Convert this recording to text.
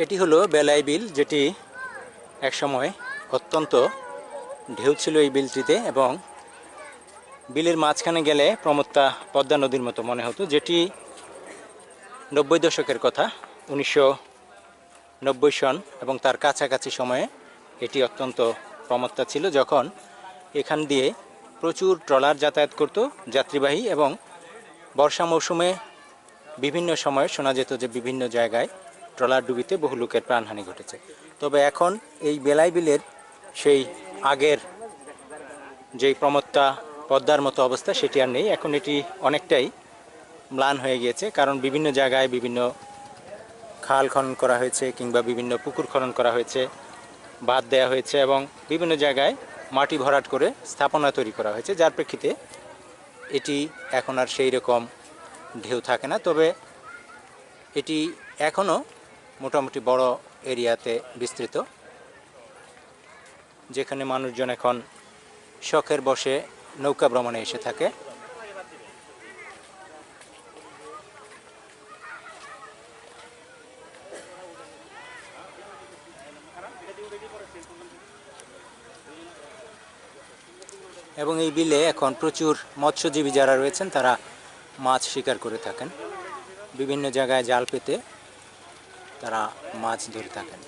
এটি হলো বেলাই বিল, যেটি একসময় অত্যন্ত ঢেউ ছিল এই বিলটিতে, এবং বিলের মাঝখানে গেলে প্রমত্তা পদ্মা নদীর মতো মনে হতো, যেটি 90 দশকের কথা। 1990 সন এবং তার কাছাকাছি সময়ে এটি অত্যন্ত প্রমত্তা ছিল, যখন এখান দিয়ে প্রচুর ট্রলার যাতায়াত করত যাত্রীবাহী, এবং বর্ষা মৌসুমে বিভিন্ন সময়ে শোনা যেত যে বিভিন্ন জায়গায় ট্রলার ডুবিতে বহু লোকের প্রাণহানি ঘটেছে। তবে এখন এই বেলাই বিলের সেই আগের যেই প্রমত্তা পদ্মার মতো অবস্থা সেটি আর নেই। এখন এটি অনেকটাই ম্লান হয়ে গিয়েছে, কারণ বিভিন্ন জায়গায় বিভিন্ন খাল খনন করা হয়েছে কিংবা বিভিন্ন পুকুর খনন করা হয়েছে, বাঁধ দেওয়া হয়েছে, এবং বিভিন্ন জায়গায় মাটি ভরাট করে স্থাপনা তৈরি করা হয়েছে, যার প্রেক্ষিতে এটি এখন আর সেই রকম ঢেউ থাকে না। তবে এটি এখনও মোটামুটি বড় এরিয়াতে বিস্তৃত, যেখানে মানুষজন এখন শখের বসে নৌকা ভ্রমণে এসে থাকে। এবং এই বিলে এখন প্রচুর মৎস্যজীবী যারা রয়েছেন তারা মাছ শিকার করে থাকেন, বিভিন্ন জায়গায় জাল পেতে তারা মাছ ধরে থাকেন।